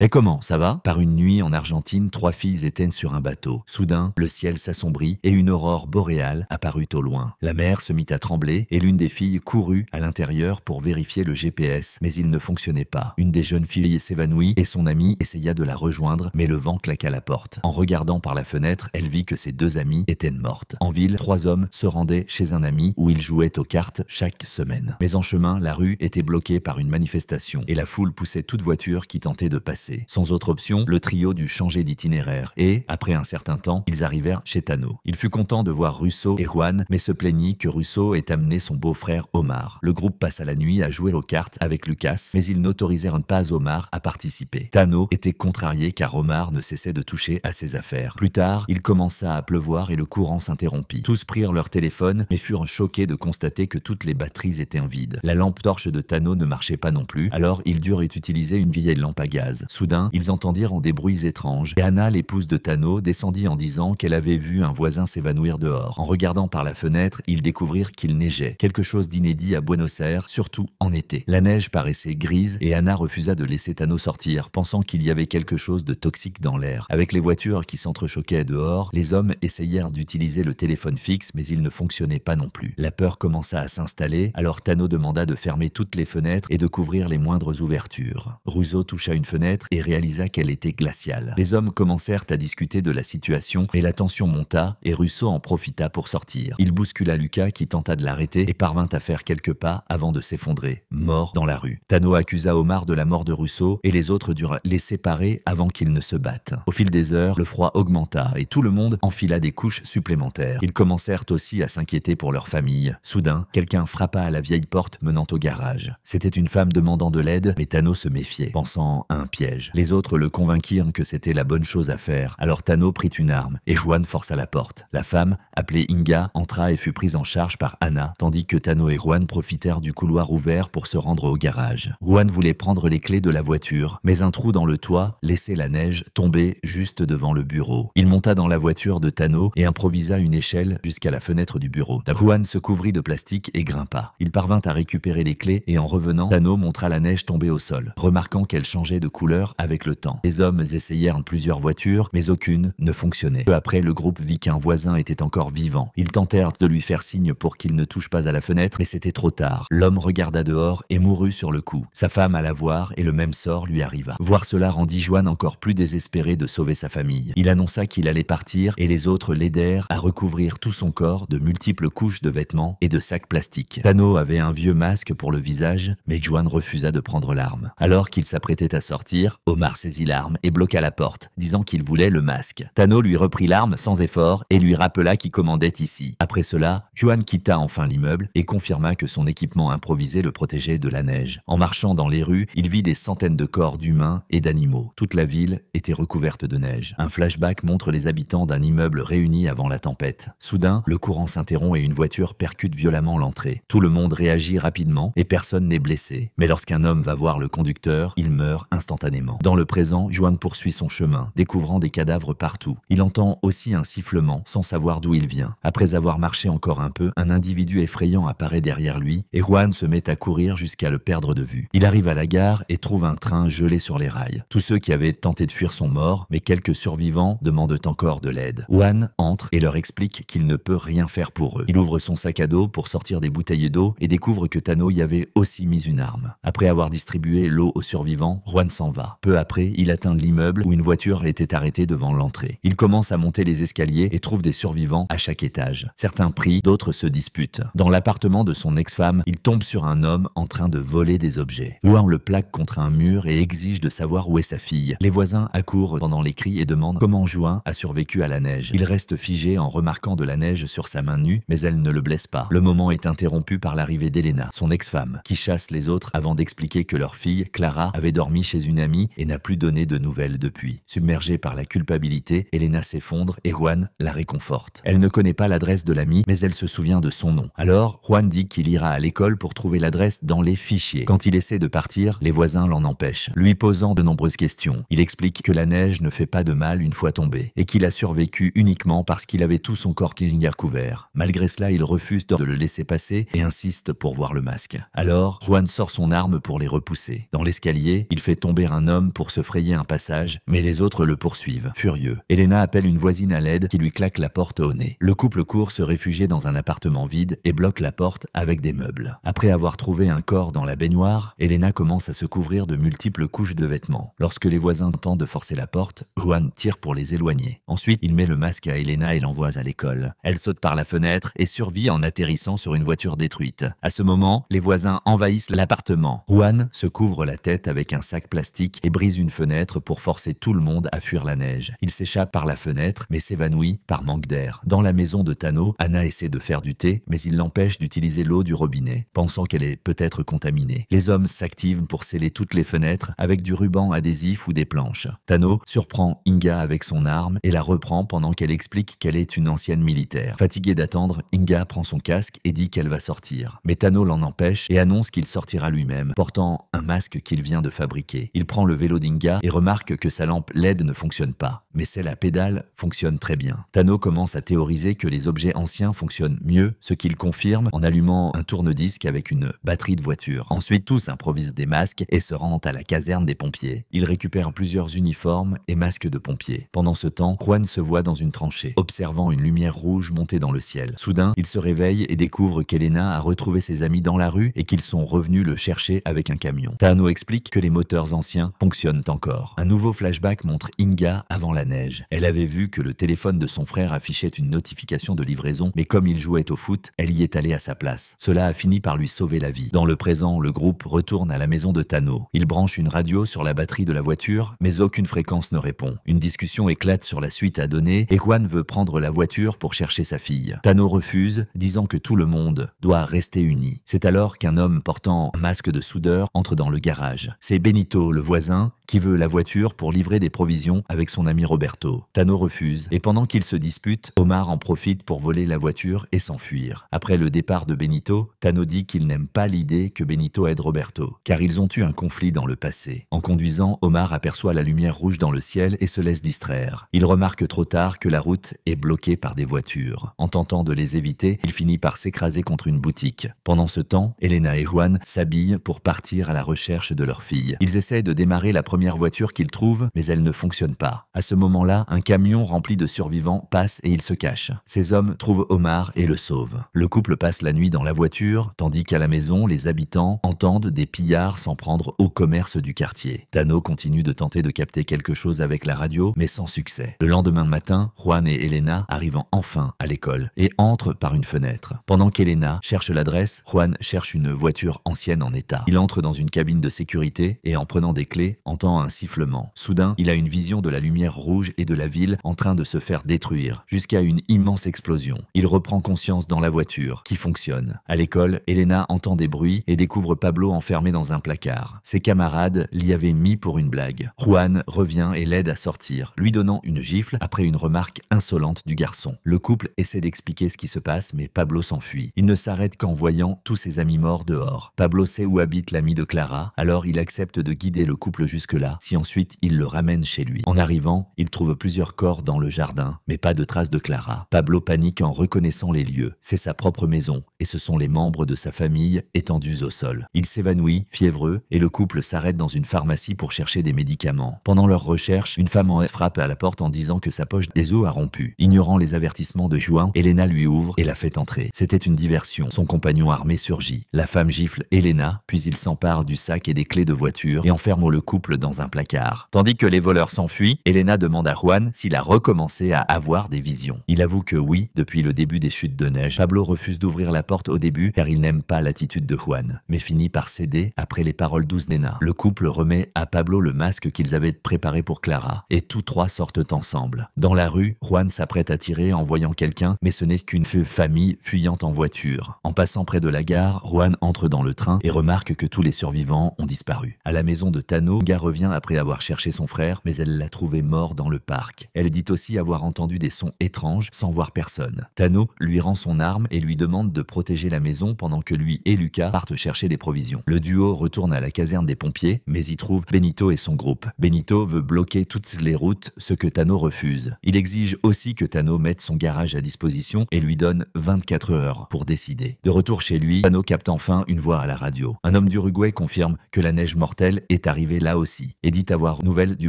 Et comment, ça va? Par une nuit en Argentine, 3 filles étaient sur un bateau. Soudain, le ciel s'assombrit et une aurore boréale apparut au loin. La mer se mit à trembler et l'une des filles courut à l'intérieur pour vérifier le GPS, mais il ne fonctionnait pas. Une des jeunes filles s'évanouit et son amie essaya de la rejoindre, mais le vent claqua la porte. En regardant par la fenêtre, elle vit que ses 2 amies étaient mortes. En ville, 3 hommes se rendaient chez un ami où ils jouaient aux cartes chaque semaine. Mais en chemin, la rue était bloquée par une manifestation et la foule poussait toute voiture qui tentait de passer. Sans autre option, le trio dut changer d'itinéraire et, après un certain temps, ils arrivèrent chez Tano. Il fut content de voir Russo et Juan, mais se plaignit que Russo ait amené son beau-frère Omar. Le groupe passa la nuit à jouer aux cartes avec Lucas, mais ils n'autorisèrent pas Omar à participer. Tano était contrarié car Omar ne cessait de toucher à ses affaires. Plus tard, il commença à pleuvoir et le courant s'interrompit. Tous prirent leur téléphone, mais furent choqués de constater que toutes les batteries étaient en vide. La lampe torche de Tano ne marchait pas non plus, alors ils durent utiliser une vieille lampe à gaz. Soudain, ils entendirent des bruits étranges et Anna, l'épouse de Tano, descendit en disant qu'elle avait vu un voisin s'évanouir dehors. En regardant par la fenêtre, ils découvrirent qu'il neigeait, quelque chose d'inédit à Buenos Aires, surtout en été. La neige paraissait grise et Anna refusa de laisser Tano sortir, pensant qu'il y avait quelque chose de toxique dans l'air. Avec les voitures qui s'entrechoquaient dehors, les hommes essayèrent d'utiliser le téléphone fixe, mais il ne fonctionnait pas non plus. La peur commença à s'installer, alors Tano demanda de fermer toutes les fenêtres et de couvrir les moindres ouvertures. Russo toucha une fenêtre et réalisa qu'elle était glaciale. Les hommes commencèrent à discuter de la situation, mais la tension monta et Russo en profita pour sortir. Il bouscula Lucas qui tenta de l'arrêter et parvint à faire quelques pas avant de s'effondrer, mort dans la rue. Tano accusa Omar de la mort de Russo et les autres durent les séparer avant qu'ils ne se battent. Au fil des heures, le froid augmenta et tout le monde enfila des couches supplémentaires. Ils commencèrent aussi à s'inquiéter pour leur famille. Soudain, quelqu'un frappa à la vieille porte menant au garage. C'était une femme demandant de l'aide, mais Tano se méfiait, pensant à un piège. Les autres le convainquirent que c'était la bonne chose à faire. Alors Tano prit une arme et Juan força la porte. La femme, appelée Inga, entra et fut prise en charge par Anna, tandis que Tano et Juan profitèrent du couloir ouvert pour se rendre au garage. Juan voulait prendre les clés de la voiture, mais un trou dans le toit laissait la neige tomber juste devant le bureau. Il monta dans la voiture de Tano et improvisa une échelle jusqu'à la fenêtre du bureau. Juan se couvrit de plastique et grimpa. Il parvint à récupérer les clés et en revenant, Tano montra la neige tombée au sol, remarquant qu'elle changeait de couleur avec le temps. Les hommes essayèrent plusieurs voitures, mais aucune ne fonctionnait. Peu après, le groupe vit qu'un voisin était encore vivant. Ils tentèrent de lui faire signe pour qu'il ne touche pas à la fenêtre, mais c'était trop tard. L'homme regarda dehors et mourut sur le coup. Sa femme alla voir et le même sort lui arriva. Voir cela rendit Juan encore plus désespéré de sauver sa famille. Il annonça qu'il allait partir et les autres l'aidèrent à recouvrir tout son corps de multiples couches de vêtements et de sacs plastiques. Tano avait un vieux masque pour le visage, mais Juan refusa de prendre l'arme. Alors qu'il s'apprêtait à sortir, Omar saisit l'arme et bloqua la porte, disant qu'il voulait le masque. Tano lui reprit l'arme sans effort et lui rappela qui commandait ici. Après cela, Juan quitta enfin l'immeuble et confirma que son équipement improvisé le protégeait de la neige. En marchant dans les rues, il vit des centaines de corps d'humains et d'animaux. Toute la ville était recouverte de neige. Un flashback montre les habitants d'un immeuble réunis avant la tempête. Soudain, le courant s'interrompt et une voiture percute violemment l'entrée. Tout le monde réagit rapidement et personne n'est blessé. Mais lorsqu'un homme va voir le conducteur, il meurt instantanément. Dans le présent, Juan poursuit son chemin, découvrant des cadavres partout. Il entend aussi un sifflement, sans savoir d'où il vient. Après avoir marché encore un peu, un individu effrayant apparaît derrière lui et Juan se met à courir jusqu'à le perdre de vue. Il arrive à la gare et trouve un train gelé sur les rails. Tous ceux qui avaient tenté de fuir sont morts, mais quelques survivants demandent encore de l'aide. Juan entre et leur explique qu'il ne peut rien faire pour eux. Il ouvre son sac à dos pour sortir des bouteilles d'eau et découvre que Tano y avait aussi mis une arme. Après avoir distribué l'eau aux survivants, Juan s'en va. Peu après, il atteint l'immeuble où une voiture était arrêtée devant l'entrée. Il commence à monter les escaliers et trouve des survivants à chaque étage. Certains prient, d'autres se disputent. Dans l'appartement de son ex-femme, il tombe sur un homme en train de voler des objets. Juan le plaque contre un mur et exige de savoir où est sa fille. Les voisins accourent pendant les cris et demandent comment Juan a survécu à la neige. Il reste figé en remarquant de la neige sur sa main nue, mais elle ne le blesse pas. Le moment est interrompu par l'arrivée d'Elena, son ex-femme, qui chasse les autres avant d'expliquer que leur fille, Clara, avait dormi chez une amie et n'a plus donné de nouvelles depuis. Submergée par la culpabilité, Elena s'effondre et Juan la réconforte. Elle ne connaît pas l'adresse de l'amie, mais elle se souvient de son nom. Alors, Juan dit qu'il ira à l'école pour trouver l'adresse dans les fichiers. Quand il essaie de partir, les voisins l'en empêchent, lui posant de nombreuses questions. Il explique que la neige ne fait pas de mal une fois tombé et qu'il a survécu uniquement parce qu'il avait tout son corps couvert. Malgré cela, il refuse de le laisser passer et insiste pour voir le masque. Alors, Juan sort son arme pour les repousser. Dans l'escalier, il fait tomber un un homme pour se frayer un passage, mais les autres le poursuivent, furieux. Elena appelle une voisine à l'aide qui lui claque la porte au nez. Le couple court se réfugier dans un appartement vide et bloque la porte avec des meubles. Après avoir trouvé un corps dans la baignoire, Elena commence à se couvrir de multiples couches de vêtements. Lorsque les voisins tentent de forcer la porte, Juan tire pour les éloigner. Ensuite, il met le masque à Elena et l'envoie à l'école. Elle saute par la fenêtre et survit en atterrissant sur une voiture détruite. À ce moment, les voisins envahissent l'appartement. Juan se couvre la tête avec un sac plastique et brise une fenêtre pour forcer tout le monde à fuir la neige. Il s'échappe par la fenêtre, mais s'évanouit par manque d'air. Dans la maison de Tano, Anna essaie de faire du thé, mais il l'empêche d'utiliser l'eau du robinet, pensant qu'elle est peut-être contaminée. Les hommes s'activent pour sceller toutes les fenêtres avec du ruban adhésif ou des planches. Tano surprend Inga avec son arme et la reprend pendant qu'elle explique qu'elle est une ancienne militaire. Fatiguée d'attendre, Inga prend son casque et dit qu'elle va sortir. Mais Tano l'en empêche et annonce qu'il sortira lui-même, portant un masque qu'il vient de fabriquer. Il prend le vélo d'Inga et remarque que sa lampe LED ne fonctionne pas, mais celle à pédale fonctionne très bien. Tano commence à théoriser que les objets anciens fonctionnent mieux, ce qu'il confirme en allumant un tourne-disque avec une batterie de voiture. Ensuite, tous improvisent des masques et se rendent à la caserne des pompiers. Ils récupèrent plusieurs uniformes et masques de pompiers. Pendant ce temps, Juan se voit dans une tranchée, observant une lumière rouge monter dans le ciel. Soudain, il se réveille et découvre qu'Elena a retrouvé ses amis dans la rue et qu'ils sont revenus le chercher avec un camion. Tano explique que les moteurs anciens fonctionnent encore. Un nouveau flashback montre Inga avant la neige. Elle avait vu que le téléphone de son frère affichait une notification de livraison, mais comme il jouait au foot, elle y est allée à sa place. Cela a fini par lui sauver la vie. Dans le présent, le groupe retourne à la maison de Tano. Il branche une radio sur la batterie de la voiture, mais aucune fréquence ne répond. Une discussion éclate sur la suite à donner et Juan veut prendre la voiture pour chercher sa fille. Tano refuse, disant que tout le monde doit rester uni. C'est alors qu'un homme portant un masque de soudeur entre dans le garage. C'est Benito, le voisin, qui veut la voiture pour livrer des provisions avec son ami Roberto. Tano refuse, et pendant qu'ils se disputent, Omar en profite pour voler la voiture et s'enfuir. Après le départ de Benito, Tano dit qu'il n'aime pas l'idée que Benito aide Roberto, car ils ont eu un conflit dans le passé. En conduisant, Omar aperçoit la lumière rouge dans le ciel et se laisse distraire. Il remarque trop tard que la route est bloquée par des voitures. En tentant de les éviter, il finit par s'écraser contre une boutique. Pendant ce temps, Elena et Juan s'habillent pour partir à la recherche de leur fille. Ils essaient de démarrer la première voiture qu'ils trouvent, mais elle ne fonctionne pas. À ce moment-là, un camion rempli de survivants passe et ils se cachent. Ces hommes trouvent Omar et le sauvent. Le couple passe la nuit dans la voiture, tandis qu'à la maison, les habitants entendent des pillards s'en prendre au commerce du quartier. Tano continue de tenter de capter quelque chose avec la radio, mais sans succès. Le lendemain matin, Juan et Elena arrivent enfin à l'école et entrent par une fenêtre. Pendant qu'Elena cherche l'adresse, Juan cherche une voiture ancienne en état. Il entre dans une cabine de sécurité et en prenant des clés, entend un sifflement. Soudain, il a une vision de la lumière rouge et de la ville en train de se faire détruire, jusqu'à une immense explosion. Il reprend conscience dans la voiture, qui fonctionne. À l'école, Elena entend des bruits et découvre Pablo enfermé dans un placard. Ses camarades l'y avaient mis pour une blague. Juan revient et l'aide à sortir, lui donnant une gifle après une remarque insolente du garçon. Le couple essaie d'expliquer ce qui se passe, mais Pablo s'enfuit. Il ne s'arrête qu'en voyant tous ses amis morts dehors. Pablo sait où habite l'ami de Clara, alors il accepte de guider le couple jusque-là, si ensuite il le ramène chez lui. En arrivant, il trouve plusieurs corps dans le jardin, mais pas de traces de Clara. Pablo panique en reconnaissant les lieux. C'est sa propre maison, et ce sont les membres de sa famille étendus au sol. Il s'évanouit, fiévreux, et le couple s'arrête dans une pharmacie pour chercher des médicaments. Pendant leur recherche, une femme frappe à la porte en disant que sa poche des os a rompu. Ignorant les avertissements de Juan, Elena lui ouvre et la fait entrer. C'était une diversion. Son compagnon armé surgit. La femme gifle Elena, puis il s'empare du sac et des clés de voiture et enferme le couple dans un placard. Tandis que les voleurs s'enfuient, Elena demande à Juan s'il a recommencé à avoir des visions. Il avoue que oui, depuis le début des chutes de neige. Pablo refuse d'ouvrir la porte au début car il n'aime pas l'attitude de Juan, mais finit par céder après les paroles douces d'Elena. Le couple remet à Pablo le masque qu'ils avaient préparé pour Clara, et tous trois sortent ensemble. Dans la rue, Juan s'apprête à tirer en voyant quelqu'un, mais ce n'est qu'une famille fuyant en voiture. En passant près de la gare, Juan entre dans le train et remarque que tous les survivants ont disparu. À la maison de Tano, Inga revient après avoir cherché son frère, mais elle l'a trouvé mort dans le parc. Elle dit aussi avoir entendu des sons étranges sans voir personne. Tano lui rend son arme et lui demande de protéger la maison pendant que lui et Lucas partent chercher des provisions. Le duo retourne à la caserne des pompiers, mais y trouve Benito et son groupe. Benito veut bloquer toutes les routes, ce que Tano refuse. Il exige aussi que Tano mette son garage à disposition et lui donne 24 heures pour décider. De retour chez lui, Tano capte enfin une voix à la radio. Un homme d'Uruguay confirme que la neige mortelle est arrivée là aussi. Colombie et dit avoir nouvelles du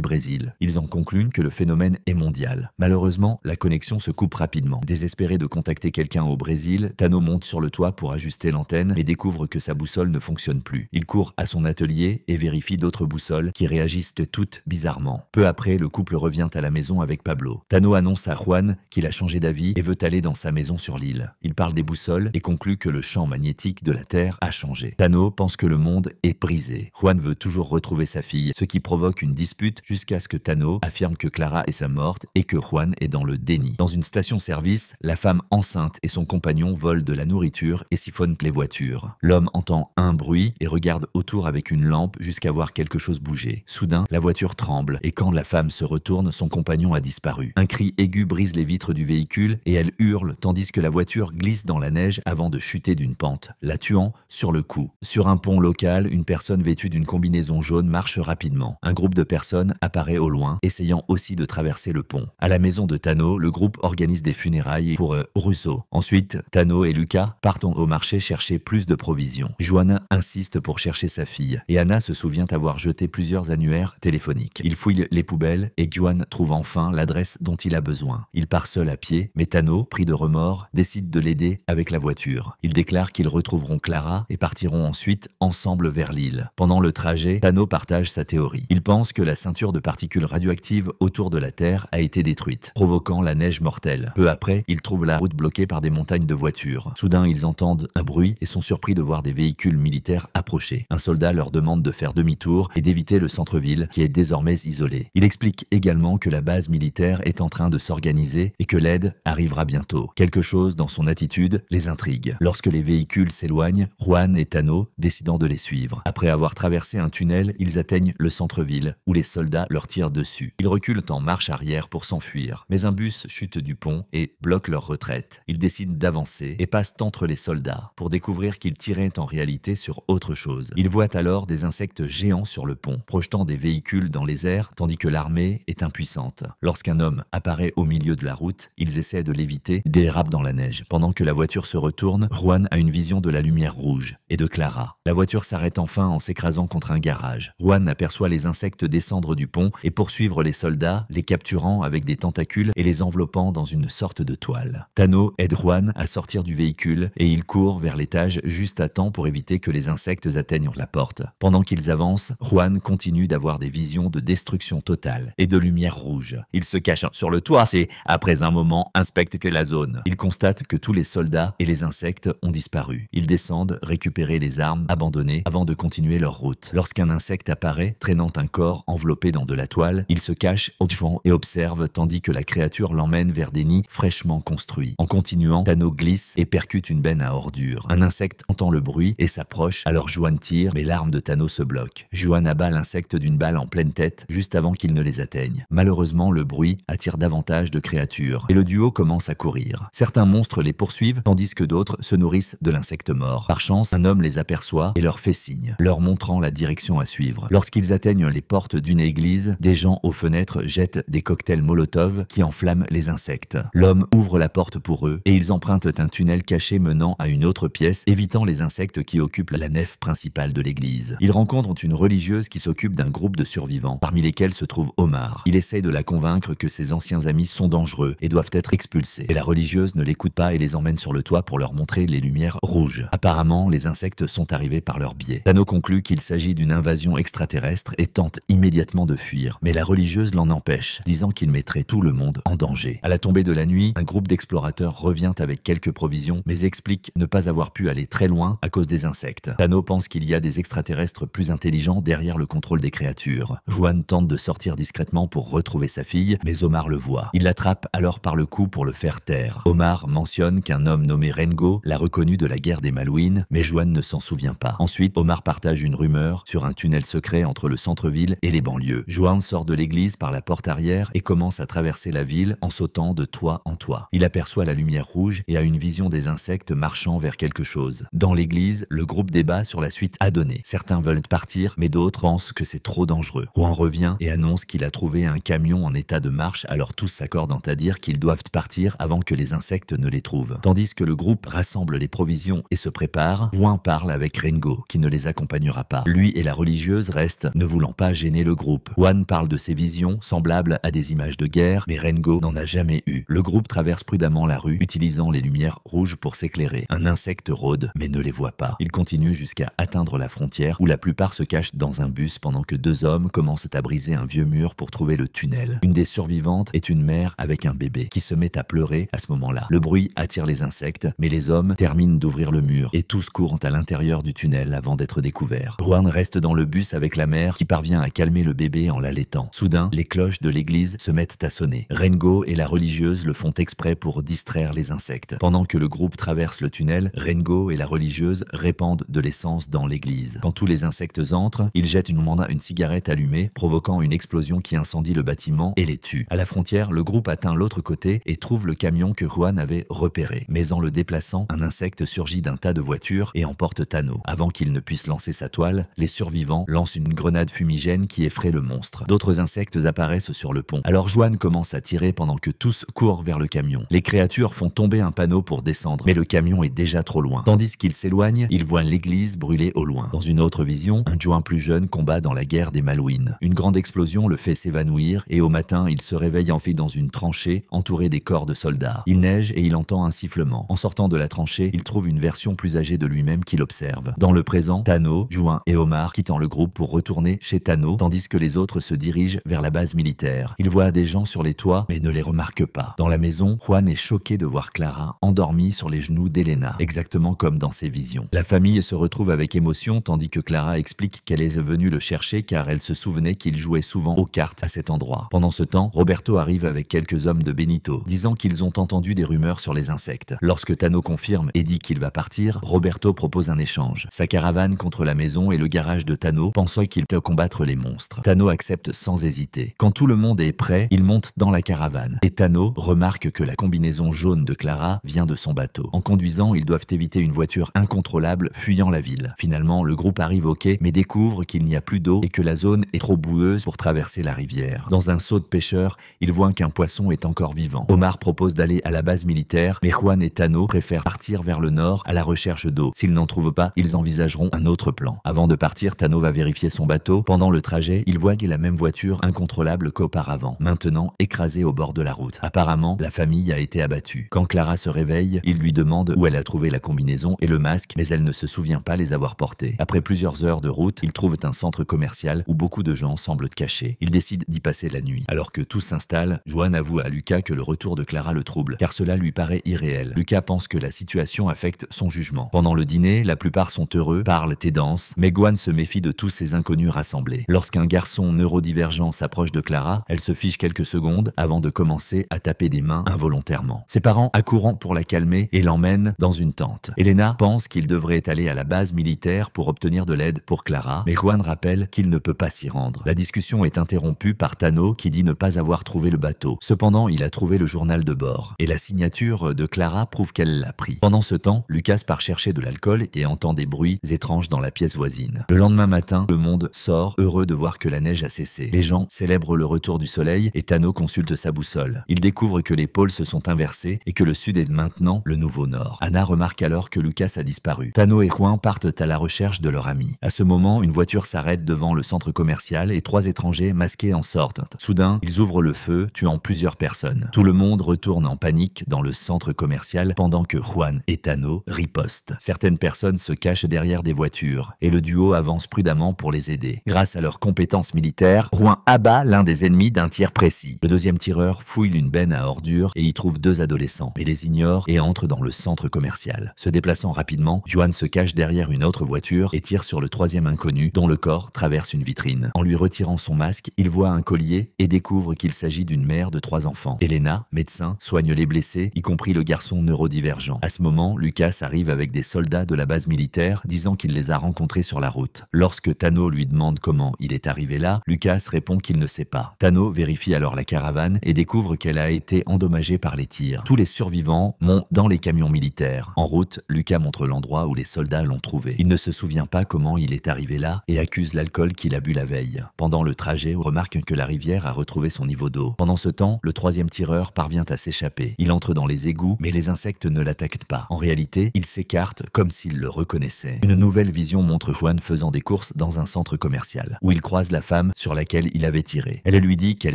Brésil. Ils en concluent que le phénomène est mondial. Malheureusement, la connexion se coupe rapidement. Désespéré de contacter quelqu'un au Brésil, Tano monte sur le toit pour ajuster l'antenne mais découvre que sa boussole ne fonctionne plus. Il court à son atelier et vérifie d'autres boussoles qui réagissent toutes bizarrement. Peu après, le couple revient à la maison avec Pablo. Tano annonce à Juan qu'il a changé d'avis et veut aller dans sa maison sur l'île. Il parle des boussoles et conclut que le champ magnétique de la Terre a changé. Tano pense que le monde est brisé. Juan veut toujours retrouver sa fille, ce qui provoque une dispute jusqu'à ce que Tano affirme que Clara est sa morte et que Juan est dans le déni. Dans une station-service, la femme enceinte et son compagnon volent de la nourriture et siphonnent les voitures. L'homme entend un bruit et regarde autour avec une lampe jusqu'à voir quelque chose bouger. Soudain, la voiture tremble et quand la femme se retourne, son compagnon a disparu. Un cri aigu brise les vitres du véhicule et elle hurle tandis que la voiture glisse dans la neige avant de chuter d'une pente, la tuant sur le coup. Sur un pont local, une personne vêtue d'une combinaison jaune marche rapidement. Un groupe de personnes apparaît au loin, essayant aussi de traverser le pont. À la maison de Tano, le groupe organise des funérailles pour Russo. Ensuite, Tano et Lucas partent au marché chercher plus de provisions. Joanna insiste pour chercher sa fille et Anna se souvient avoir jeté plusieurs annuaires téléphoniques. Il fouille les poubelles et Juan trouve enfin l'adresse dont il a besoin. Il part seul à pied, mais Tano, pris de remords, décide de l'aider avec la voiture. Il déclare qu'ils retrouveront Clara et partiront ensuite ensemble vers l'île. Pendant le trajet, Tano partage sa théorie. Il pense que la ceinture de particules radioactives autour de la Terre a été détruite, provoquant la neige mortelle. Peu après, ils trouvent la route bloquée par des montagnes de voitures. Soudain, ils entendent un bruit et sont surpris de voir des véhicules militaires approcher. Un soldat leur demande de faire demi-tour et d'éviter le centre-ville qui est désormais isolé. Il explique également que la base militaire est en train de s'organiser et que l'aide arrivera bientôt. Quelque chose dans son attitude les intrigue. Lorsque les véhicules s'éloignent, Juan et Tano décident de les suivre. Après avoir traversé un tunnel, ils atteignent le centre-ville où les soldats leur tirent dessus. Ils reculent en marche arrière pour s'enfuir, mais un bus chute du pont et bloque leur retraite. Ils décident d'avancer et passent entre les soldats pour découvrir qu'ils tiraient en réalité sur autre chose. Ils voient alors des insectes géants sur le pont, projetant des véhicules dans les airs tandis que l'armée est impuissante. Lorsqu'un homme apparaît au milieu de la route, ils essaient de l'éviter, dérapent dans la neige. Pendant que la voiture se retourne, Juan a une vision de la lumière rouge et de Clara. La voiture s'arrête enfin en s'écrasant contre un garage. Juan aperçoit les insectes descendre du pont et poursuivre les soldats, les capturant avec des tentacules et les enveloppant dans une sorte de toile. Tano aide Juan à sortir du véhicule et il court vers l'étage juste à temps pour éviter que les insectes atteignent la porte. Pendant qu'ils avancent, Juan continue d'avoir des visions de destruction totale et de lumière rouge. Il se cache sur le toit et, après un moment, inspecte la zone. Il constate que tous les soldats et les insectes ont disparu. Ils descendent récupérer les armes abandonnées avant de continuer leur route. Lorsqu'un insecte apparaît, traînant un corps enveloppé dans de la toile, il se cache au fond et observe tandis que la créature l'emmène vers des nids fraîchement construits. En continuant, Tano glisse et percute une benne à ordures. Un insecte entend le bruit et s'approche, alors Juan tire, mais l'arme de Tano se bloque. Juan abat l'insecte d'une balle en pleine tête, juste avant qu'il ne les atteigne. Malheureusement, le bruit attire davantage de créatures, et le duo commence à courir. Certains monstres les poursuivent, tandis que d'autres se nourrissent de l'insecte mort. Par chance, un homme les aperçoit et leur fait signe, leur montrant la direction à suivre. Lorsqu'ils atteignent les portes d'une église, des gens aux fenêtres jettent des cocktails Molotov qui enflamment les insectes. L'homme ouvre la porte pour eux, et ils empruntent un tunnel caché menant à une autre pièce, évitant les insectes qui occupent la nef principale de l'église. Ils rencontrent une religieuse qui s'occupe d'un groupe de survivants, parmi lesquels se trouve Omar. Il essaye de la convaincre que ses anciens amis sont dangereux et doivent être expulsés. Et la religieuse ne l'écoute pas et les emmène sur le toit pour leur montrer les lumières rouges. Apparemment, les insectes sont arrivés par leur biais. Tano conclut qu'il s'agit d'une invasion extraterrestre et tente immédiatement de fuir. Mais la religieuse l'en empêche, disant qu'il mettrait tout le monde en danger. À la tombée de la nuit, un groupe d'explorateurs revient avec quelques provisions, mais explique ne pas avoir pu aller très loin à cause des insectes. Tano pense qu'il y a des extraterrestres plus intelligents derrière le contrôle des créatures. Juan tente de sortir discrètement pour retrouver sa fille, mais Omar le voit. Il l'attrape alors par le cou pour le faire taire. Omar mentionne qu'un homme nommé Rengo l'a reconnu de la guerre des Malouines, mais Juan ne s'en souvient pas. Ensuite, Omar partage une rumeur sur un tunnel secret entre le centre-ville et les banlieues. Juan sort de l'église par la porte arrière et commence à traverser la ville en sautant de toit en toit. Il aperçoit la lumière rouge et a une vision des insectes marchant vers quelque chose. Dans l'église, le groupe débat sur la suite à donner. Certains veulent partir, mais d'autres pensent que c'est trop dangereux. Juan revient et annonce qu'il a trouvé un camion en état de marche, alors tous s'accordent à dire qu'ils doivent partir avant que les insectes ne les trouvent. Tandis que le groupe rassemble les provisions et se prépare, Juan parle avec Rengo, qui ne les accompagnera pas. Lui et la religieuse restent ne voulant pas gêner le groupe. Juan parle de ses visions, semblables à des images de guerre, mais Rengo n'en a jamais eu. Le groupe traverse prudemment la rue, utilisant les lumières rouges pour s'éclairer. Un insecte rôde, mais ne les voit pas. Il continue jusqu'à atteindre la frontière, où la plupart se cachent dans un bus pendant que deux hommes commencent à briser un vieux mur pour trouver le tunnel. Une des survivantes est une mère avec un bébé, qui se met à pleurer à ce moment-là. Le bruit attire les insectes, mais les hommes terminent d'ouvrir le mur, et tous courent à l'intérieur du tunnel avant d'être découverts. Juan reste dans le bus avec la mère, qui parvient à calmer le bébé en l'allaitant. Soudain, les cloches de l'église se mettent à sonner. Rengo et la religieuse le font exprès pour distraire les insectes. Pendant que le groupe traverse le tunnel, Rengo et la religieuse répandent de l'essence dans l'église. Quand tous les insectes entrent, ils jettent une cigarette allumée, provoquant une explosion qui incendie le bâtiment et les tue. À la frontière, le groupe atteint l'autre côté et trouve le camion que Juan avait repéré. Mais en le déplaçant, un insecte surgit d'un tas de voitures et emporte Tano. Avant qu'il ne puisse lancer sa toile, les survivants lancent une grenade fumigène qui effraie le monstre. D'autres insectes apparaissent sur le pont. Alors Juan commence à tirer pendant que tous courent vers le camion. Les créatures font tomber un panneau pour descendre, mais le camion est déjà trop loin. Tandis qu'il s'éloigne, il voit l'église brûler au loin. Dans une autre vision, un Juan plus jeune combat dans la guerre des Malouines. Une grande explosion le fait s'évanouir et au matin, il se réveille enfermé dans une tranchée entouré des corps de soldats. Il neige et il entend un sifflement. En sortant de la tranchée, il trouve une version plus âgée de lui-même qui l'observe. Dans le présent, Tano, Juan et Omar quittent le groupe pour retourner chez Tano, tandis que les autres se dirigent vers la base militaire. Il voit des gens sur les toits, mais ne les remarque pas. Dans la maison, Juan est choqué de voir Clara endormie sur les genoux d'Elena, exactement comme dans ses visions. La famille se retrouve avec émotion, tandis que Clara explique qu'elle est venue le chercher car elle se souvenait qu'il jouait souvent aux cartes à cet endroit. Pendant ce temps, Roberto arrive avec quelques hommes de Benito, disant qu'ils ont entendu des rumeurs sur les insectes. Lorsque Tano confirme et dit qu'il va partir, Roberto propose un échange. Sa caravane contre la maison et le garage de Tano, pensant qu'il peut combattre les monstres. Tano accepte sans hésiter. Quand tout le monde est prêt, il monte dans la caravane. Et Tano remarque que la combinaison jaune de Clara vient de son bateau. En conduisant, ils doivent éviter une voiture incontrôlable fuyant la ville. Finalement, le groupe arrive au quai, mais découvre qu'il n'y a plus d'eau et que la zone est trop boueuse pour traverser la rivière. Dans un seau de pêcheur, ils voient qu'un poisson est encore vivant. Omar propose d'aller à la base militaire, mais Juan et Tano préfèrent partir vers le nord à la recherche d'eau. S'ils n'en trouvent pas, ils envisageront un autre plan. Avant de partir, Tano va vérifier son bateau. Pendant le trajet, il voit la même voiture incontrôlable qu'auparavant, maintenant écrasée au bord de la route. Apparemment, la famille a été abattue. Quand Clara se réveille, il lui demande où elle a trouvé la combinaison et le masque, mais elle ne se souvient pas les avoir portés. Après plusieurs heures de route, ils trouvent un centre commercial où beaucoup de gens semblent cachés. Ils décident d'y passer la nuit. Alors que tout s'installe, Juan avoue à Lucas que le retour de Clara le trouble, car cela lui paraît irréel. Lucas pense que la situation affecte son jugement. Pendant le dîner, la plupart sont heureux, parlent et dansent, mais Juan se méfie de tous ces inconnus rassemblés. Lorsqu'un garçon neurodivergent s'approche de Clara, elle se fiche quelques secondes avant de commencer à taper des mains involontairement. Ses parents accourent pour la calmer et l'emmènent dans une tente. Elena pense qu'il devrait aller à la base militaire pour obtenir de l'aide pour Clara, mais Juan rappelle qu'il ne peut pas s'y rendre. La discussion est interrompue par Tano qui dit ne pas avoir trouvé le bateau. Cependant, il a trouvé le journal de bord et la signature de Clara prouve qu'elle l'a pris. Pendant ce temps, Lucas part chercher de l'alcool et entend des bruits étranges dans la pièce voisine. Le lendemain matin, le monde sort, heureux de voir que la neige a cessé. Les gens célèbrent le retour du soleil et Tano consulte sa boussole. Il découvre que les pôles se sont inversés et que le sud est maintenant le nouveau nord. Anna remarque alors que Lucas a disparu. Tano et Juan partent à la recherche de leur ami. À ce moment, une voiture s'arrête devant le centre commercial et trois étrangers masqués en sortent. Soudain, ils ouvrent le feu, tuant plusieurs personnes. Tout le monde retourne en panique dans le centre commercial pendant que Juan et Tano ripostent. Certaines personnes se cachent derrière des voitures et le duo avance prudemment pour les aider. Grâce à leurs compétences militaires, Juan abat l'un des ennemis d'un tir précis. Le deuxième tireur fouille une benne à ordures et y trouve deux adolescents, mais les ignore et entre dans le centre commercial. Se déplaçant rapidement, Juan se cache derrière une autre voiture et tire sur le troisième inconnu dont le corps traverse une vitrine. En lui retirant son masque, il voit un collier et découvre qu'il s'agit d'une mère de 3 enfants. Elena, médecin, soigne les blessés, y compris le garçon neurodivergent. À ce moment, Lucas arrive avec des soldats de la base militaire, disant qu'il les a rencontrés sur la route. Lorsque Tano lui demande comment il est arrivé là, Lucas répond qu'il ne sait pas. Tano vérifie alors la caravane et découvre qu'elle a été endommagée par les tirs. Tous les survivants montent dans les camions militaires. En route, Lucas montre l'endroit où les soldats l'ont trouvé. Il ne se souvient pas comment il est arrivé là et accuse l'alcool qu'il a bu la veille. Pendant le trajet, on remarque que la rivière a retrouvé son niveau d'eau. Pendant ce temps, le troisième tireur parvient à s'échapper. Il entre dans les égouts, mais les insectes ne l'attaquent pas. En réalité, il s'écarte comme s'il le reconnaissait. Une nouvelle vision montre Juan faisant des courses dans un centre commercial. commercial, où il croise la femme sur laquelle il avait tiré. Elle lui dit qu'elle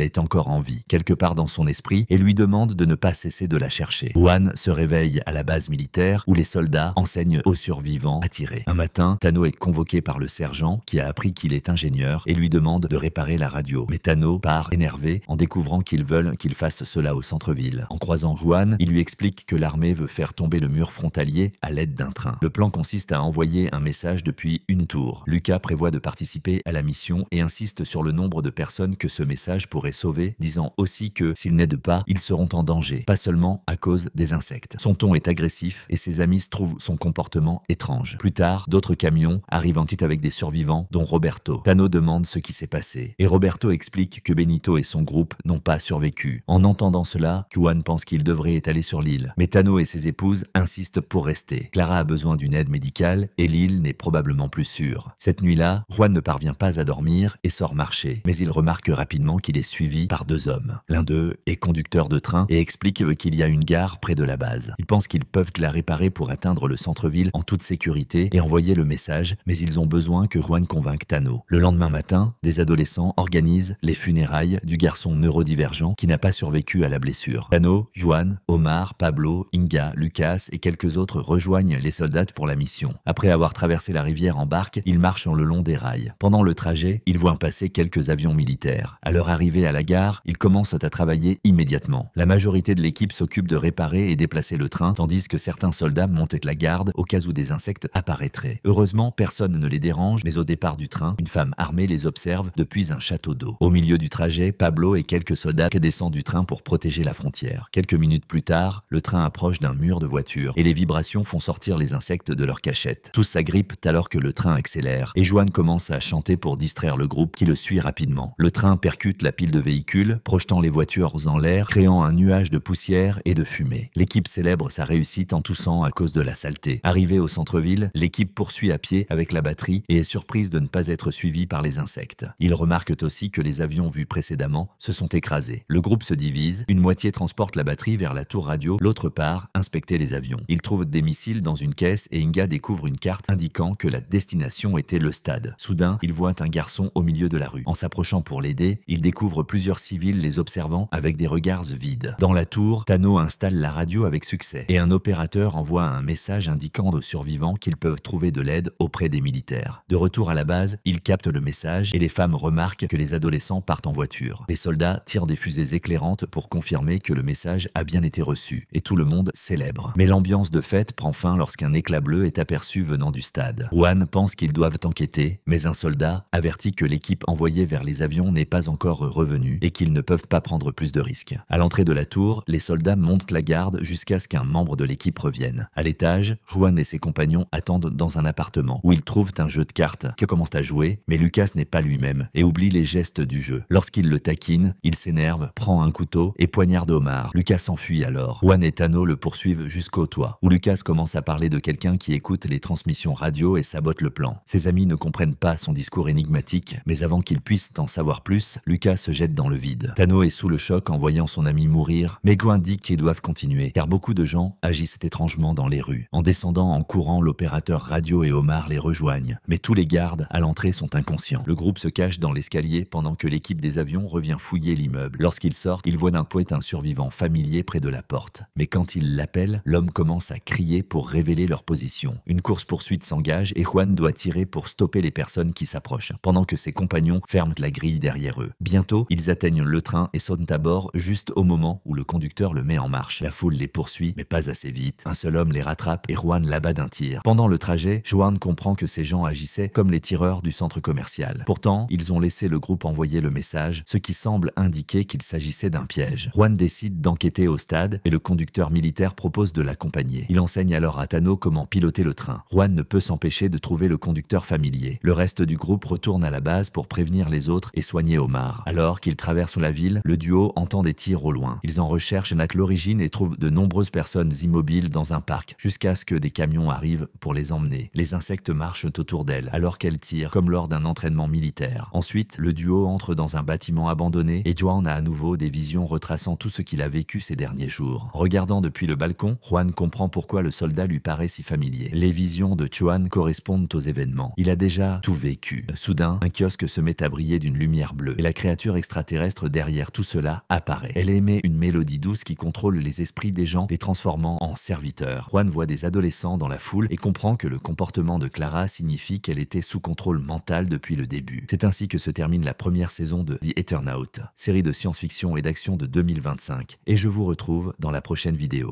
est encore en vie, quelque part dans son esprit, et lui demande de ne pas cesser de la chercher. Juan se réveille à la base militaire où les soldats enseignent aux survivants à tirer. Un matin, Tano est convoqué par le sergent qui a appris qu'il est ingénieur et lui demande de réparer la radio. Mais Tano part énervé en découvrant qu'ils veulent qu'il fasse cela au centre-ville. En croisant Juan, il lui explique que l'armée veut faire tomber le mur frontalier à l'aide d'un train. Le plan consiste à envoyer un message depuis une tour. Lucas prévoit de participer à la mission et insiste sur le nombre de personnes que ce message pourrait sauver, disant aussi que s'ils n'aident pas, ils seront en danger, pas seulement à cause des insectes. Son ton est agressif et ses amis trouvent son comportement étrange. Plus tard, d'autres camions arrivent en tête avec des survivants, dont Roberto. Tano demande ce qui s'est passé et Roberto explique que Benito et son groupe n'ont pas survécu. En entendant cela, Juan pense qu'il devrait étaler sur l'île, mais Tano et ses épouses insistent pour rester. Clara a besoin d'une aide médicale et l'île n'est probablement plus sûre. Cette nuit-là, Juan ne parvient pas à dormir et sort marcher, mais il remarque rapidement qu'il est suivi par deux hommes. L'un d'eux est conducteur de train et explique qu'il y a une gare près de la base. Ils pensent qu'ils peuvent la réparer pour atteindre le centre-ville en toute sécurité et envoyer le message, mais ils ont besoin que Juan convainque Tano. Le lendemain matin, des adolescents organisent les funérailles du garçon neurodivergent qui n'a pas survécu à la blessure. Tano, Juan, Omar, Pablo, Inga, Lucas et quelques autres rejoignent les soldats pour la mission. Après avoir traversé la rivière en barque, ils marchent le long des rails. Pendant le trajet, ils voient passer quelques avions militaires. À leur arrivée à la gare, ils commencent à travailler immédiatement. La majorité de l'équipe s'occupe de réparer et déplacer le train, tandis que certains soldats montent la garde au cas où des insectes apparaîtraient. Heureusement, personne ne les dérange, mais au départ du train, une femme armée les observe depuis un château d'eau. Au milieu du trajet, Pablo et quelques soldats descendent du train pour protéger la frontière. Quelques minutes plus tard, le train approche d'un mur de voitures et les vibrations font sortir les insectes de leur cachette. Tous s'agrippent alors que le train accélère et Juan commence à chanter pour distraire le groupe qui le suit rapidement. Le train percute la pile de véhicules, projetant les voitures en l'air, créant un nuage de poussière et de fumée. L'équipe célèbre sa réussite en toussant à cause de la saleté. Arrivée au centre-ville, l'équipe poursuit à pied avec la batterie et est surprise de ne pas être suivie par les insectes. Ils remarquent aussi que les avions vus précédemment se sont écrasés. Le groupe se divise, une moitié transporte la batterie vers la tour radio, l'autre part inspecter les avions. Ils trouvent des missiles dans une caisse et Inga découvre une carte indiquant que la destination était le stade. Soudain, ils voient un garçon au milieu de la rue. En s'approchant pour l'aider, ils découvrent plusieurs civils les observant avec des regards vides. Dans la tour, Tano installe la radio avec succès et un opérateur envoie un message indiquant aux survivants qu'ils peuvent trouver de l'aide auprès des militaires. De retour à la base, ils captent le message et les femmes remarquent que les adolescents partent en voiture. Les soldats tirent des fusées éclairantes pour confirmer que le message a bien été reçu et tout le monde célèbre. Mais l'ambiance de fête prend fin lorsqu'un éclat bleu est aperçu venant du stade. Juan pense qu'ils doivent enquêter, mais un soldat avertit que l'équipe envoyée vers les avions n'est pas encore revenue et qu'ils ne peuvent pas prendre plus de risques. À l'entrée de la tour, les soldats montent la garde jusqu'à ce qu'un membre de l'équipe revienne. À l'étage, Juan et ses compagnons attendent dans un appartement où ils trouvent un jeu de cartes qui commence à jouer, mais Lucas n'est pas lui-même et oublie les gestes du jeu. Lorsqu'il le taquine, il s'énerve, prend un couteau et poignarde Omar. Lucas s'enfuit alors. Juan et Tano le poursuivent jusqu'au toit, où Lucas commence à parler de quelqu'un qui écoute les transmissions radio et sabote le plan. Ses amis ne comprennent pas son discours énigmatique, mais avant qu'ils puissent en savoir plus, Lucas se jette dans le vide. Tano est sous le choc en voyant son ami mourir, mais Juan dit qu'ils doivent continuer, car beaucoup de gens agissent étrangement dans les rues. En descendant en courant, l'opérateur radio et Omar les rejoignent, mais tous les gardes à l'entrée sont inconscients. Le groupe se cache dans l'escalier pendant que l'équipe des avions revient fouiller l'immeuble. Lorsqu'ils sortent, ils voient d'un poète un survivant familier près de la porte. Mais quand ils l'appellent, l'homme commence à crier pour révéler leur position. Une course-poursuite s'engage et Juan doit tirer pour stopper les personnes qui s'approchent, pendant que ses compagnons ferment la grille derrière eux. Bientôt, ils atteignent le train et sautent à bord juste au moment où le conducteur le met en marche. La foule les poursuit, mais pas assez vite. Un seul homme les rattrape et Juan l'abat d'un tir. Pendant le trajet, Juan comprend que ces gens agissaient comme les tireurs du centre commercial. Pourtant, ils ont laissé le groupe envoyer le message, ce qui semble indiquer qu'il s'agissait d'un piège. Juan décide d'enquêter au stade et le conducteur militaire propose de l'accompagner. Il enseigne alors à Tano comment piloter le train. Juan ne peut s'empêcher de trouver le conducteur familier. Le reste du groupe retourne à la base pour prévenir les autres et soigner Omar. Alors qu'ils traversent la ville, le duo entend des tirs au loin. Ils en recherchent l'origine et trouvent de nombreuses personnes immobiles dans un parc, jusqu'à ce que des camions arrivent pour les emmener. Les insectes marchent autour d'elles, alors qu'elles tirent, comme lors d'un entraînement militaire. Ensuite, le duo entre dans un bâtiment abandonné et Juan a à nouveau des visions retraçant tout ce qu'il a vécu ces derniers jours. Regardant depuis le balcon, Juan comprend pourquoi le soldat lui paraît si familier. Les visions de Juan correspondent aux événements. Il a déjà tout vécu. vécu. Soudain, un kiosque se met à briller d'une lumière bleue et la créature extraterrestre derrière tout cela apparaît. Elle émet une mélodie douce qui contrôle les esprits des gens, les transformant en serviteurs. Juan voit des adolescents dans la foule et comprend que le comportement de Clara signifie qu'elle était sous contrôle mental depuis le début. C'est ainsi que se termine la première saison de The Eternaut, série de science-fiction et d'action de 2025. Et je vous retrouve dans la prochaine vidéo.